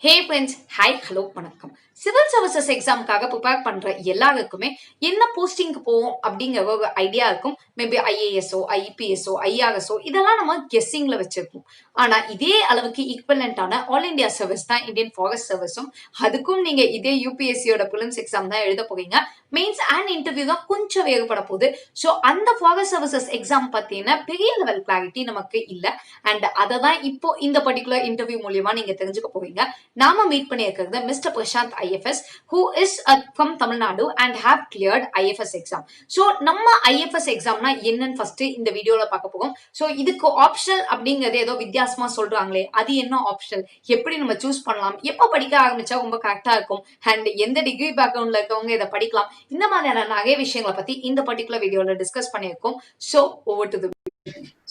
Hey friends, hi, hello, வணக்கம். Civil services எக்ஸாமுக்காக prepare பண்ற எல்லாருக்குமே என்ன போஸ்டிங்க்கு போவோம் அப்படிங்கிற ஒரு ஐடியா இருக்கும். மேபி ஐஏஎஸ்ஓ, ஐபிஎஸ்ஓ, ஐஆர்எஸ்ஓ இதெல்லாம் நம்ம கெஸ்ஸிங்ல வச்சிருப்போம். ஆனா இதே அளவுக்கு ஈக்குவலண்டான ஆல் இந்தியா சர்வீஸ் தான் இந்தியன் ஃபாரஸ்ட் சர்வீஸும். அதுக்கும் நீங்க இதே யூபிஎஸ்சியோட பிலிம்ஸ் எக்ஸாம் தான் எழுத போறீங்க. மெயின்ஸ் அண்ட் இன்டர்வியூ தான் கொஞ்சம் வேறுபட போகுது. ஸோ அந்த ஃபாரஸ்ட் சர்வீசஸ் எக்ஸாம் பத்தின பெரிய லெவல் கிளாரிட்டி நமக்கு இல்லை. அண்ட் அதை தான் இப்போ இந்த பர்டிகுலர் இன்டர்வியூ மூலியமா நீங்க தெரிஞ்சுக்க போறீங்க. நாம மீட் பண்ணியிருக்கிறது Mr Prashant IFS, who is from Tamil Nadu and have cleared IFS exam. So நம்ம ஐஎஃப்எஸ் எக்ஸாம்னா என்னன்னு ஃபர்ஸ்ட் இந்த வீடியோல பார்க்க போறோம். ஸோ இதுக்கு ஆப்ஷனல் அப்படிங்கறது ஏதோ வித்தியாசமா சொல்றாங்களே, அது என்ன ஆப்ஷனல், எப்படி நம்ம சூஸ் பண்ணலாம், எப்போ படிக்க ஆரம்பிச்சா ரொம்ப கரெக்டா இருக்கும், அண்ட் எந்த டிகிரி பேக்ரவுண்ட்ல இருக்கவங்க இதை படிக்கலாம், இந்த மாதிரியான நிறைய விஷயங்களை பத்தி இந்த பர்டிகுலர் வீடியோல டிஸ்கஸ் பண்ணியிருக்கோம். So over to the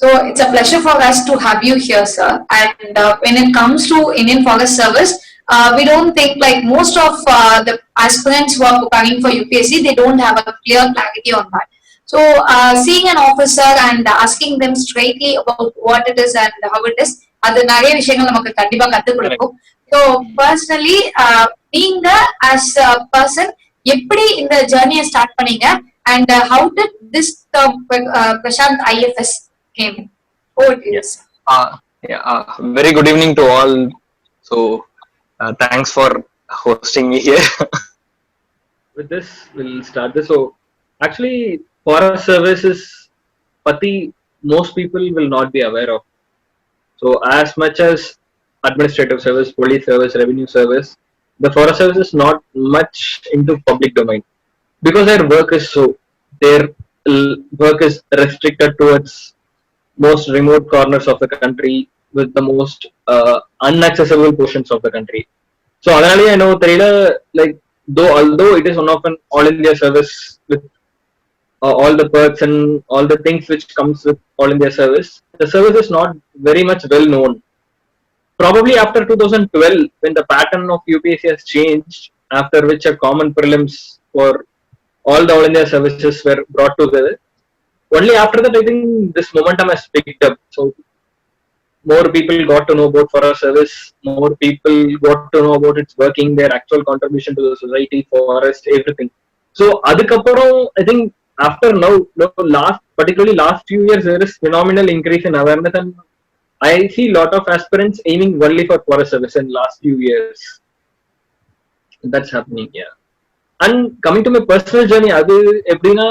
So it's a pleasure for us to have you here, sir. And when it comes to Indian Forest Service, we don't think like most of the aspirants who are preparing for UPSC, they don't have a clear clarity on that. So seeing an officer and asking them straightly about what it is and how it is, அது நிறைய விஷயங்கள் நமக்கு கண்டிப்பா கத்து கொடுக்கும். So personally, நீங்க as a person எப்படி இந்த ஜர்னியை ஸ்டார்ட் பண்ணீங்க and how did this Prashant IFS came? Yes. Very good evening to all. So thanks for hosting me here. With this, we'll start this. So actually, forest services, pati, most people will not be aware of. So as much as administrative service, police service, revenue service, the forest service is not much into public domain because their work is restricted towards most remote corners of the country with the most inaccessible portions of the country. So adanalee I know theriyala, like although it is one of an all India service with all the perks and all the things which comes with all India service, the service is not very much well known. Probably after 2012, when the pattern of UPSC has changed, after which a common prelims for all the all India services were brought together, only after that I think this momentum has picked up. So more people got to know about forest service, more people got to know about its working, their actual contribution to the society, forest, everything. So adukappuram I think after now, particularly last few years, there is phenomenal increase in awareness, and I see lot of aspirants aiming only for forest service in last few years. That's happening, yeah. And coming to my personal journey, adu epdina,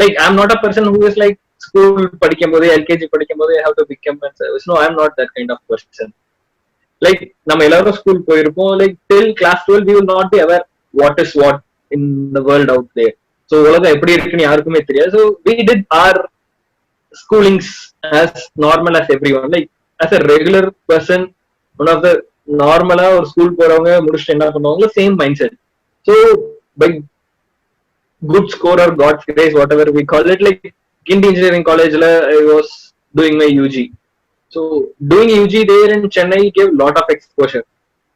like I'm not a person who is like school padikumbodhu LKG padikumbodhu I have to become a service. No, I'm not that kind of person. Like நம்ம எல்லாரும் school போயிருப்போம், like till class 12 we will not be aware what is what in the world out there. So உலகம் எப்படி இருக்குன்னு யாருக்குமே தெரியாது. So we did our schoolings as normal as everyone, like as a regular person, one of the normala ஒரு school போறவங்க முடிச்சுட்டு என்ன பண்ணுவாங்க, same mindset. So by good score or God's grace, whatever we call it, like Gindi Engineering College I was doing my UG. So doing UG there in Chennai gave lot of exposure.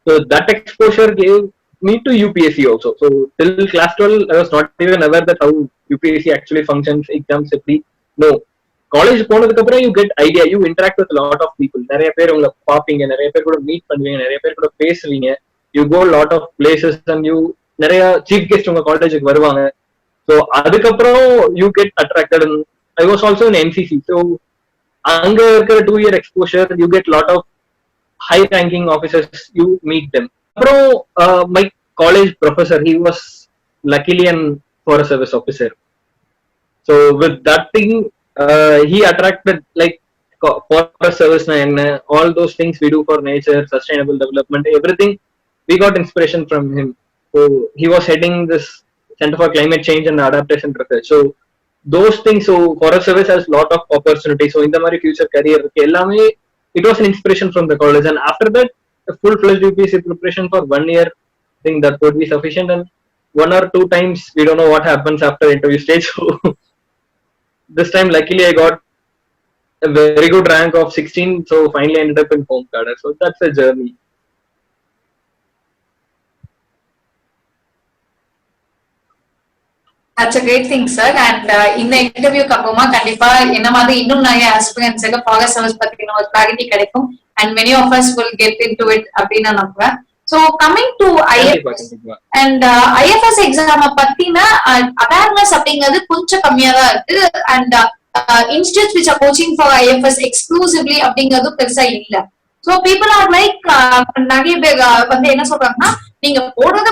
So that exposure gave me to UPSC also. So till class 12 I was not even aware that how UPSC actually functions, exams eppadi. No, college போனதுக்கு அப்புறம் you get idea, you interact with a lot of people. நிறைய பேர் உங்களை பாப்பீங்க, நிறைய பேர் கூட meet பண்ணுவீங்க, நிறைய பேர் கூட பேசுவீங்க. You go a lot of places and you நிறைய சீஃப் கெஸ்ட் உங்க காலேஜுக்கு வருவாங்க. ஸோ அதுக்கப்புறம் you get attracted. I was also in NCC. So அங்க இருக்கிற 2 year exposure, you get lot of high ranking officers, you meet them. அப்புறம் my college professor, he was luckily and forest service officer. So with that thing he attracted like forest சர்வீஸ்னா என்ன, all those things we do for nature, sustainable development, everything we got inspiration from him. So he was heading this Center for Climate Change and Adaptation Research. So those things, so forest service has lot of opportunities. So in the mari future career ellame, it was an inspiration from the college. And after that, a full-fledged UPSC preparation for 1 year, I think that would be sufficient. And 1 or 2 times we don't know what happens after interview stage. So this time luckily I got a very good rank of 16. So finally ended up in home cadre. So that's a journey. That's a great thing, sir. And இந்த இன்டர்வியூக்கு அப்புறமா கண்டிப்பா என்ன மாதிரி இன்னும் நிறைய ஆஸ்பிரன்ட்ஸுக்கு forest service பத்தின ஒரு கிளாரிட்டி கிடைக்கும். And many of us will get into it அப்படின்னு நம்புறேன். So coming to கண்டிப்பா IFS கண்டிப்பா and IFS exam பத்தின awareness அப்படிங்கிறது கொஞ்சம் கம்மியா தான் இருக்கு and institutes which are coaching for IFS exclusively அப்படிங்கிறது பெருசா இல்ல. So people are like நிறைய பேர் வந்து என்ன சொல்றாங்கன்னா நீங்க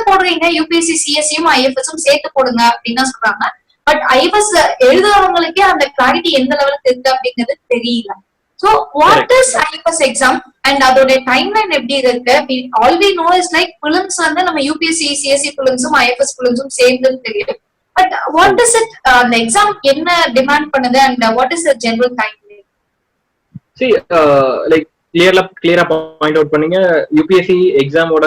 போடுறீங்க யூபிஎஸ்சி சிஎஸ்சியும் ஐஎஃப்எஸும் சேர்த்து போடுங்க அப்படின்னு தான் சொல்றாங்க. பட் ஐஎஃப்எஸ் எழுதுறவங்களுக்கே அந்த கிளாரிட்டி எந்த லெவலுக்கு இருக்கு அப்படிங்கிறது தெரியல. So what is IFS exam and அதோட டைம்லைன் எப்படி இருக்கு? All we know is like prelims வந்து நம்ம யூபிஎஸ்சி சிஎஸ்சி prelims-உம் ஐஎஃப்எஸ் prelims-உம் சேர்ந்துன்னு தெரியும். But what is it? அந்த எக்ஸாம் என்ன டிமாண்ட் பண்ணுது and what is the general timeline? see like clear point out பண்ணீங்க. யூபிஎஸ்சி எக்ஸாமோட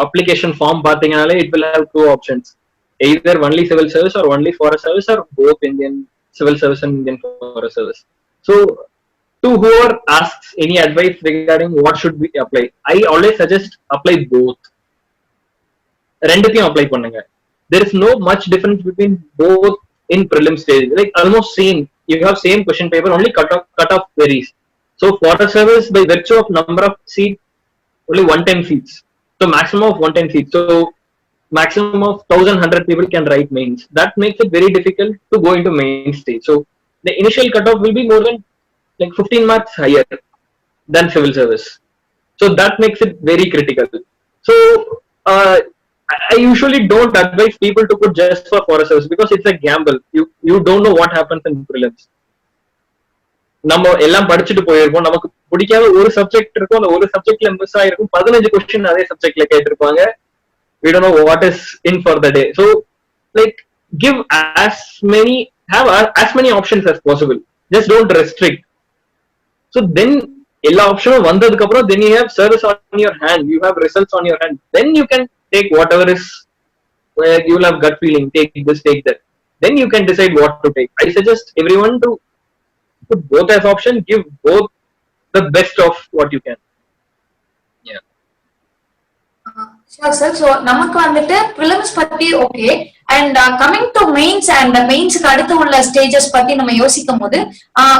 அப்ளிகேஷன் ஃபார்ம் பாத்தீங்கனாலே it will have two options, either only civil service or only forest service or both Indian civil service and Indian forest service. So to whoever asks any advice regarding what should we apply, I always suggest apply both. ரெண்டுத்தையும் apply பண்ணுங்க. There is no much difference between both in prelim stage, like almost same. You have same question paper, only cut off varies. So forest service by virtue of number of seats, only 110 seats, so maximum of 110 seats, so maximum of 1100 people can write mains. That makes it very difficult to go into main stage. So the initial cutoff will be more than like 15 marks higher than civil service, so that makes it very critical. So I usually don't advise people to put just for forest service because it's a gamble. You don't know what happens in prelims. நம்ம எல்லாம் படிச்சுட்டு போயிருப்போம், நமக்கு பிடிக்காத ஒரு subject இருக்கும், அந்த ஒரு சப்ஜெக்ட்ல மிஸ் ஆயிருக்கும், 15 கொஸ்டின் அதே சப்ஜெக்ட்ல கேட்டிருப்பாங்க. We don't know what is in for the day. So like give have as many options as possible, just don't restrict. So then எல்லா ஆப்ஷனும் வந்ததுக்கு அப்புறம் then you have service on your hand, you have results on your hand, then you can take whatever is where you will have gut feeling, take this, take that, then you can decide what to take. I suggest everyone to put both as option, give both the best of what you can. Yeah. Sure sir. So நமக்கு வந்துட்டு prelims பத்தி okay and coming to mains and mains க்கு அடுத்து உள்ள stages பத்தி நம்ம யோசிக்கும் போது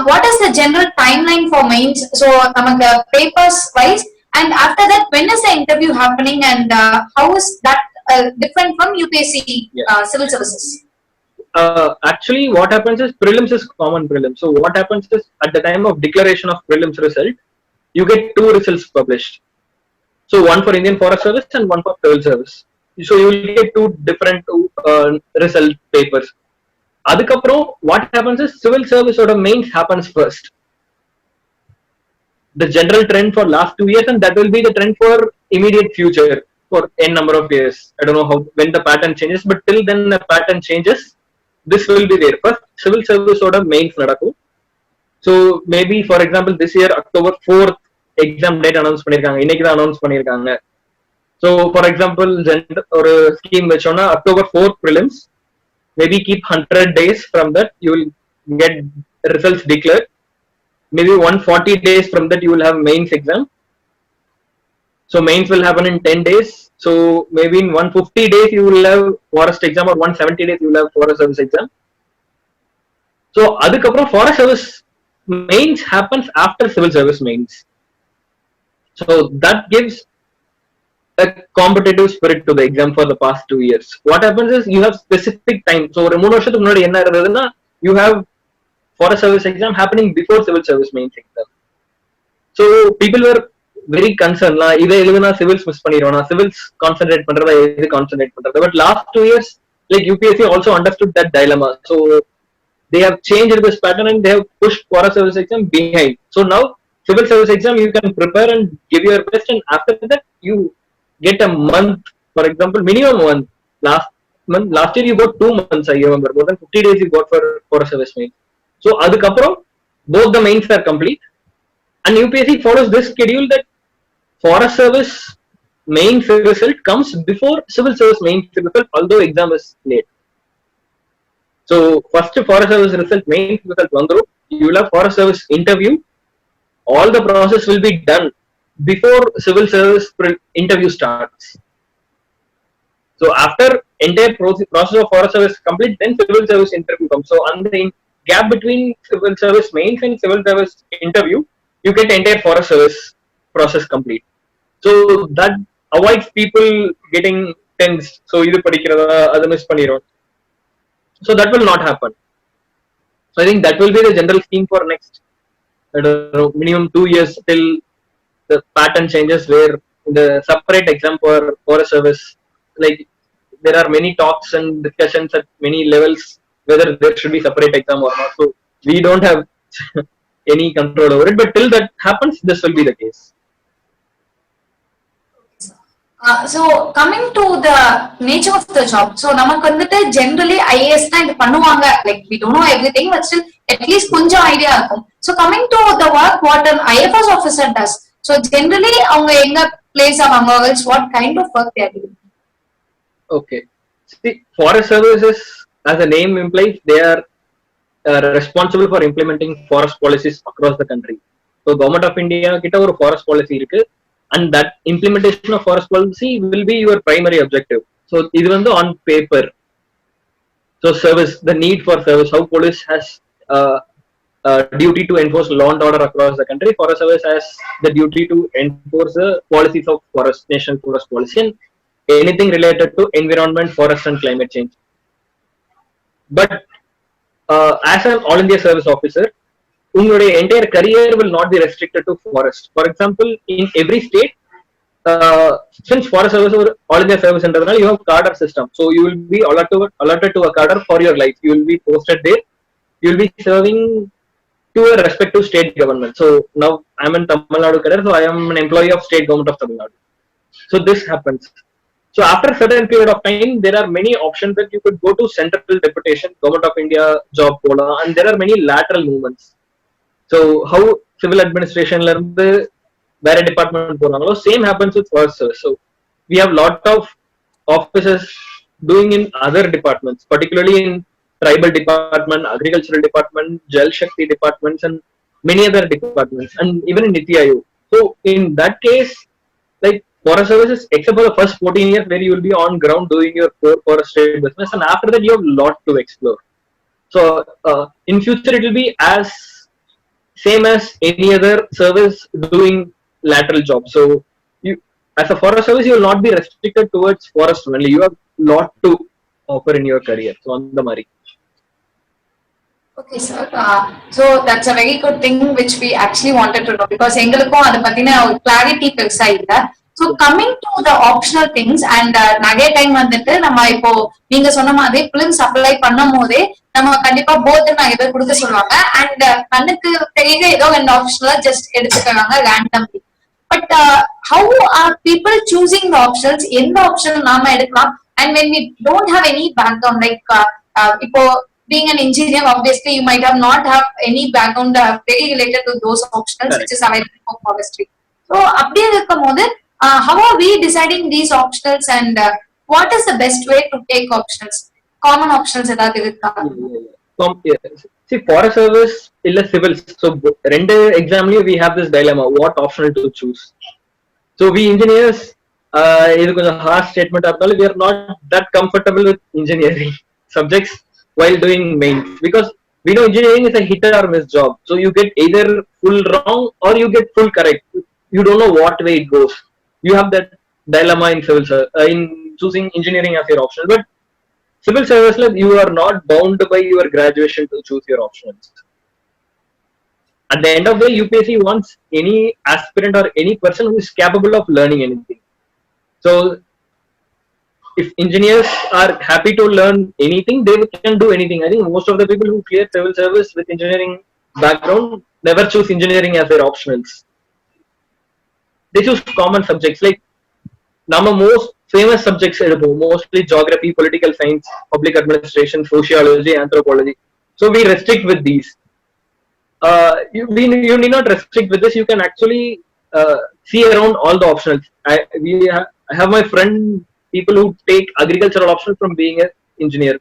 what is the general timeline for mains? So நமக்கு papers wise and after that when is the interview happening and how is that different from UPSC civil services? Actually what happens is prelims is common prelim. So what happens is at the time of declaration of prelims result, you get two results published. So one for Indian Forest Service and one for civil service. So you will get two different result papers. Adukapro what happens is civil service or mains happens first. The general trend for last 2 years, and that will be the trend for immediate future for n number of years. I don't know how when the pattern changes, but till then the pattern changes. This will be there. First civil service or mains nadakum. So maybe for example this year October 4th exam date announce பண்ணிருக்காங்க, இன்னைக்கு தான் announce பண்ணிருக்காங்க. So for example ஒரு scheme வெச்சோம்னா October 4th prelims, maybe keep 100 days from that you will get results declared. Maybe 140 days from that you will have mains exam. So mains will happen in 10 days. So maybe in 150 days you will have forest exam, or 170 days you will have forest service exam. So adukapra forest service mains happens after civil service mains. So that gives a competitive spirit to the exam for the past 2 years. What happens is you have specific time. So ஒரு 3 வருஷத்துக்கு முன்னாடி என்ன இருந்ததுன்னா you have forest service exam happening before civil service mains exam. So people were very concerned la இதை எழுதுனா civils miss பண்ணிடுவானா, civils concentrate பண்றதா எது concentrate பண்றது. But last 2 years like UPSC also understood that dilemma. So they have changed this pattern and they have pushed forest service exam behind. So now civil service exam you can prepare and give your best, and after that you get a month, for example minimum month. Last year you got 2 months, I remember, more than 50 days you got for forest service mains. So adukapro both the mains are complete, and UPSC follows this schedule that forest service mains result comes before civil service mains result, although exam is late. So first forest service result mains result vandru, you will have forest service interview. All the process will be done before civil service interview starts. So after entire process of forest service complete, then civil service interview comes. So on the gap between civil service mains and civil service interview, you get entire forest service process complete. So that avoids people getting tense. So இது படிக்கிறதா அது miss பண்ணிரும். So that will not happen. So I think that will be the general scheme for next, I don't know, minimum 2 years till the pattern changes, where the separate exam for a service, like there are many talks and discussions at many levels whether there should be separate exam or not. So we don't have any control over it, but till that happens, this will be the case. So coming to the nature of the job, so நமக்கு வந்துட்டு generally IAS தான் இது பண்ணுவாங்க, like we don't know everything, but still at least கொஞ்சம் idea இருக்கும். So coming to the work what an IFS officer does, so generally அவங்க எங்க place ஆவாங்க, what kind of work they are doing? Okay, see, forest services, as the name implies, they are responsible for implementing forest policies across the country. So government of India கிட்ட ஒரு forest policy இருக்கு, and that implementation of forest policy will be your primary objective. So இது வந்து on paper. So service, the need for service, how police has duty to enforce law and order across the country, forest service has the duty to enforce the policies of forest, national forest policy, and anything related to environment, forest and climate change. But as an all India service officer, உங்களுடைய entire career will not be restricted to forest. For example, in every state, since forest service or all India service என்றதுனால you have cadre system, so you will be allotted to a cadre for your life. You will be posted there, you will be serving to a respective state government. So now I am in Tamil Nadu cadre, so I am an employee of state government of Tamil Nadu. So this happens. So after a certain period of time, there are many options that you could go to central deputation, government of India job pola, and there are many lateral movements. So how civil administration learned where a department போறாங்களோ same happens with forest service. So we have lot of officers doing in other departments, particularly in tribal department, agricultural department, Jal Shakti departments, and many other departments, and even in Niti Aayog. So in that case, like forest services, except for the first 14 years where you will be on ground doing your core forestry business, and after that you have a lot to explore. So in future it will be as same as any other service doing lateral job. So you, as a forest service, you will not be restricted towards forest only. You have lot to offer in your career. So on the Mari. Okay, sir. So that's a very good thing which we actually wanted to know, because எங்களுக்கும் அதை பத்தின ஒரு clarity பெருசா இல்ல. So coming to the optional things, and நிறைய time வந்துட்டு நம்ம இப்போ நீங்க சொன்ன மாதிரி பிலிம்ஸ் அப்ளை பண்ணும் போதே நம்ம கண்டிப்பா போத் நிறைய பேர் கொடுக்க சொல்லுவாங்க, அண்ட் கண்ணுக்கு தெரிய ஏதோ ரெண்டு ஆப்ஷனலா ஜஸ்ட் எடுத்துக்கிறாங்க randomly. But how are people choosing the options, எந்த ஆப்ஷன் நாம எடுக்கலாம்? And when we don't have any background, like இப்போ being an engineer, obviously you might have not have any background very related to those options which is available for forestry. So அப்படியே இருக்கும்போது how are we deciding these optionals, and what is the best way to take optionals? Common options ஏதாவது இருக்கா? See, forest service illa civils, so rendu examly we have this dilemma, what optional to choose. So we engineers, idu konja harsh statement irundhalum, we are not that comfortable with engineering subjects while doing mains, because we know engineering is a hit or miss job. So you get either full wrong or you get full correct. You don't know what way it goes. You have that dilemma in civil in choosing engineering as your option. But civil service, you are not bound by your graduation to choose your options. At the end of the day, UPSC wants any aspirant or any person who is capable of learning anything. So if engineers are happy to learn anything, they can do anything. I think most of the people who clear civil service with engineering background never choose engineering as their optionals. They choose common subjects, like நம்ம most famous subjects எடுப்போம், mostly geography, political science, public administration, sociology, anthropology. So we restrict with these. You need not restrict with this. You can actually see around all the optionals. I have my friend, people who take agricultural options from being an engineer.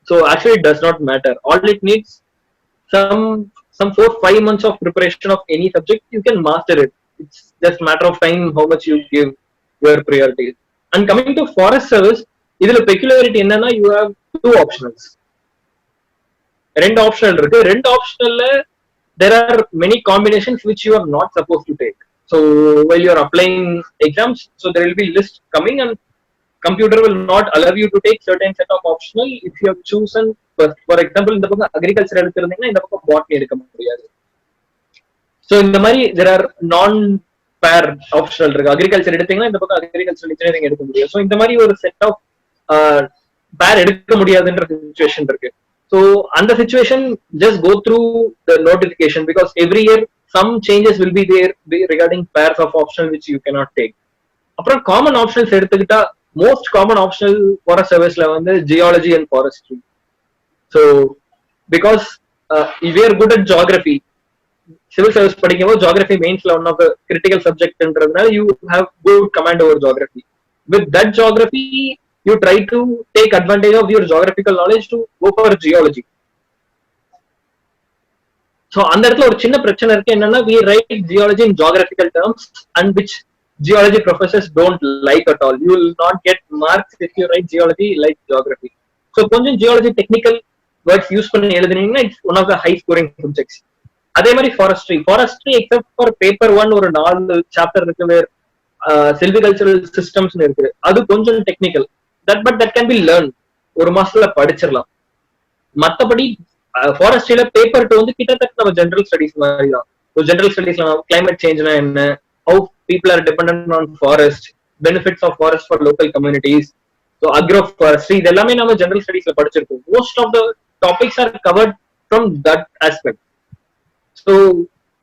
So actually it does not matter. All it needs some 4-5 months of preparation of any subject, you can master it. It's just matter of time how much you give your priorities. And coming to forest service, idhula peculiarity enna, you have 2 optionals. Rendu optional irukku. Rendu optional there are many combinations which you are not supposed to take. So while you're applying exams, so there will be list coming, and computer will not allow you to take certain set of optional if you have chosen. For example, இந்த பக்கம் agriculture எடுத்திருந்தீங்கன்னா இந்த பக்கம் botany எடுக்க முடியாது. So இந்த மாதிரி there are non pair optional இருக்கு. agriculture எடுத்தீங்கன்னா இந்த பக்கம் agricultural engineering எடுக்க முடியும். So இந்த மாதிரி ஒரு set of pair எடுக்க முடியாதுன்ற situation இருக்கு. So on the situation, just go through the notification, because every year some changes will be there regarding pairs of optional which you cannot take. அப்புறம் common options எடுத்துக்கிட்டா most common optional forest சர்வீஸ்ல வந்து geology and forestry. So because we are good at geography, civil service படிக்கும்போது geography மெயின்ஸ்ல one of the critical சப்ஜெக்ட்ன்றதுனால you have good command over geography. With that geography you try to take advantage of your geographical knowledge to go for geology. So அந்த இடத்துல ஒரு சின்ன பிரச்சனை இருக்கு. என்னன்னா we write geology in geographical terms and which geology professors don't like at all. You will not get marks if you write geology like geography. So கொஞ்சம் geology technical words use பண்ணி எழுதுனீங்கன்னா it's one of the high scoring subjects. அதே மாதிரி forestry except for paper 1 ஒரு 4 chapter இருக்கு வேர் silvicultural systems இருக்கு. அது கொஞ்சம் technical. but that can be learned. ஒரு மாசத்துல படிச்சிடலாம். மத்தபடி ஃபாரஸ்ட்ரியில பேப்பர் 2 வந்து கிட்டத்தட்ட நம்ம ஜெனரல் ஸ்டடிஸ் மாதிரி தான். ஜெனரல் ஸ்டடிஸ்ல கிளைமேட் சேஞ்ச்னா என்ன, how people are dependent on forest, benefits of forest for local communities, so agroforestry, இது எல்லாமே நம்ம ஜெனரல் ஸ்டடிஸ்ல படிச்சிருக்கோம். most of the topics are covered from that aspect. So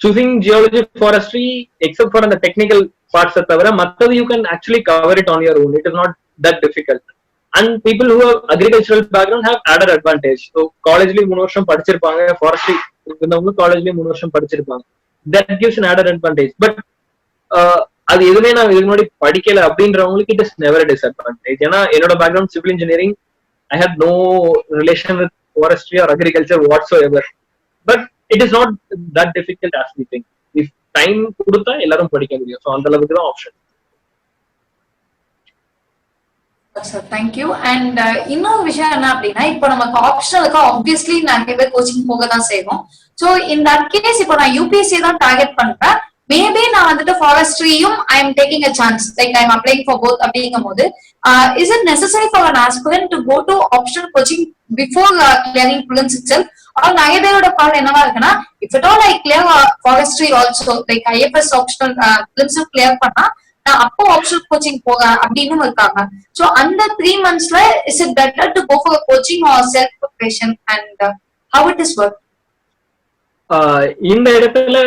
choosing geology, forestry, except for the technical parts தவிர மத்தது you can actually cover it on your own. It is not that difficult. And people who have agricultural background have added advantage. So collegeல 3 வருஷம் படிச்சிருப்பாங்க, forestry இருந்தவங்க collegeல 3 வருஷம் படிச்சிருப்பாங்க. That gives an added advantage. But அது எதுவுமே நான் இதுக்கு முன்னாடி படிக்கல அப்படின்றவங்களுக்கு it is never a disadvantage. ஏன்னா என்னோட background civil engineering, I had no relation with forestry or agriculture whatsoever. But it is not that difficult as we think. If time கொடுத்தா எல்லாரும் படிக்க முடியும். So அந்த அளவுக்கு தான் ஆப்ஷன். Sir thank you. அண்ட் இன்னொரு விஷயம் என்ன அப்படின்னா, இப்போ நமக்கு ஆப்ஷனலுக்கு ஆப்வியஸ்லி நிறைய பேர் கோச்சிங் போக தான் செய்வோம். ஸோ இன் தட் கேஸ் இப்போ நான் யூபிஎஸ்சி தான் டார்கெட் பண்றேன், மேபி நான் வந்துட்டு ஃபாரஸ்ட்ரியும் I'm taking a chance, like I'm applying for both அப்படிங்கும் போது is it necessary for an aspirant to go to optional coaching before clearing prelims itself? Or நிறைய பேரோட கால் என்னவா இருக்குன்னா, if at all I clear forestry also, like IFS optional பிலிம்ஸும் clear பண்ணா நான் அப்போ ஆப்ஷனல் கோச்சிங் போக அப்படின்னு இருக்காங்க. சோ அந்த 3 monthsல is it better to go for coaching or self preparation, and how it is work? இந்த இடத்துல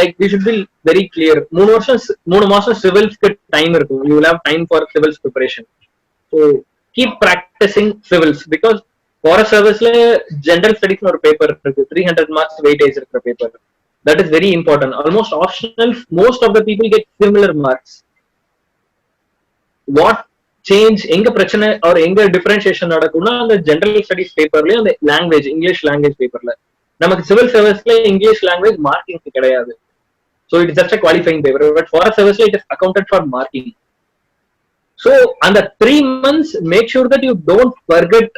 like we should be very clear. 3 மாசம் சிவில்ஸ்க்கு டைம் இருக்கும். You will have time for civils preparation. So keep practising civils, because forest சர்வீஸ்ல general studies ஒரு paper இருக்கு, 300 marks weightage இருக்கிற paper. That is very important. Almost optional most of the people get similar marks. What change, எங்க பிரச்சனை R எங்க differentiation நடக்கும்னா அந்த general studies பேப்பர்லயும் அந்த லாங்குவேஜ், இங்கிலீஷ் லாங்குவேஜ் பேப்பர்ல. நமக்கு சிவில் சர்வீஸ்ல இங்கிலீஷ் லாங்குவேஜ் மார்க்கிங் கிடையாது. So it just a qualifying paper. But forest சர்வீஸ்ல it is accounted for marking. So அந்த 3 months make sure that you don't forget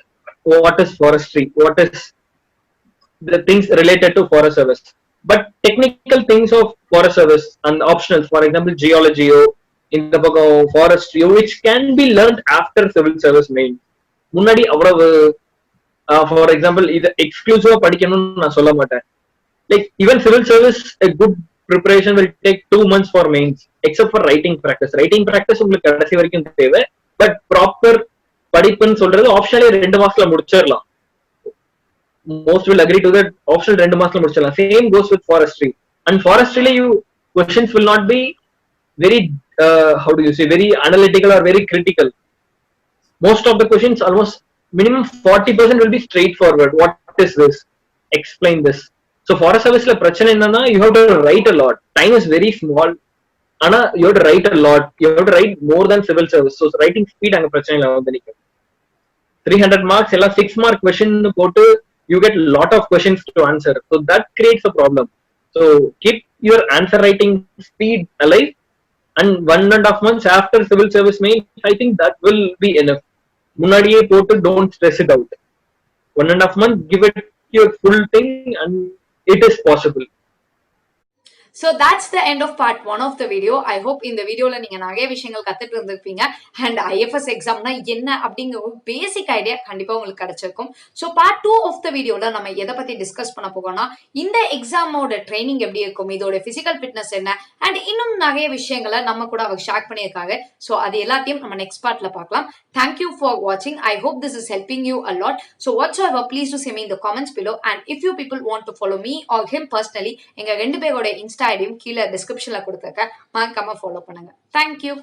what is forestry, what is the things related to forest service. But technical things of forest service and optionals, for example ஜியாலஜியோ இந்த பக்கம் ஃபாரஸ்ட்ரியோ, which can be learned after civil service main. முன்னாடி அவ்வளவு for example இது எக்ஸ்க்ளூசிவா படிக்கணும்னு நான் சொல்ல மாட்டேன். Like even civil service a good preparation will take 2 months for mains, except for writing practice. Writing practice உங்களுக்கு கடைசி வரைக்கும் தேவை. பட் ப்ராப்பர் படிப்புன்னு சொல்றது ஆப்ஷனலே 2 மாசத்துல முடிச்சிடலாம். Most will agree to that. Optional 2 மாசத்துல முடிச்சிடலாம். Same goes with forestry. And forestry you questions will not be very how do you say, very analytical or very critical. Most of the questions, almost minimum 40% will be straightforward. What is this? Explain this. So forest service la prachana enna, you have to write a lot. Time is very small, ana you have to write a lot. You have to write more than civil service. So writing speed anga prachana illa vandanikum. 300 marks ella 6 mark question nu potu you get lot of questions to answer. So that creates a problem. So keep your answer writing speed alive. And 1.5 months after civil service main, I think that will be enough. Munadiye potu, don't stress it out. 1.5 months, give it your full thing, and it is possible. So that's the end of part 1 of the video. I hope இந்த வீடியோல நீங்க நிறைய விஷயங்கள் கத்துட்டு இருந்திருப்பீங்க and IFS எக்ஸாம்னா என்ன அப்படிங்கிற ஒரு பேசிக் ஐடியா கண்டிப்பா உங்களுக்கு கிடைச்சிருக்கும். ஸோ பார்ட் 2 ஆஃப் த வீடியோல நம்ம எதை பத்தி டிஸ்கஸ் பண்ண போகோம்னா இந்த எக்ஸாமோட ட்ரைனிங் எப்படி இருக்கும், இதோட பிசிக்கல் ஃபிட்னஸ் என்ன அண்ட் இன்னும் நிறைய விஷயங்களை நம்ம கூட அவங்க ஷேர் பண்ணியிருக்காங்க. ஸோ அது எல்லாத்தையும் நம்ம நெக்ஸ்ட் பார்ட்ல பார்க்கலாம். Thank you for watching. I hope this is helping you a lot. So whatsoever, please do say me in the comments below. And if you people want to follow me or him personally, எங்க ரெண்டு பேரோட Insta ஐடியும் கீழே டிஸ்கிரிப்ஷன்ல கொடுத்துருக்கேன், மறக்காம follow பண்ணுங்க. Thank you.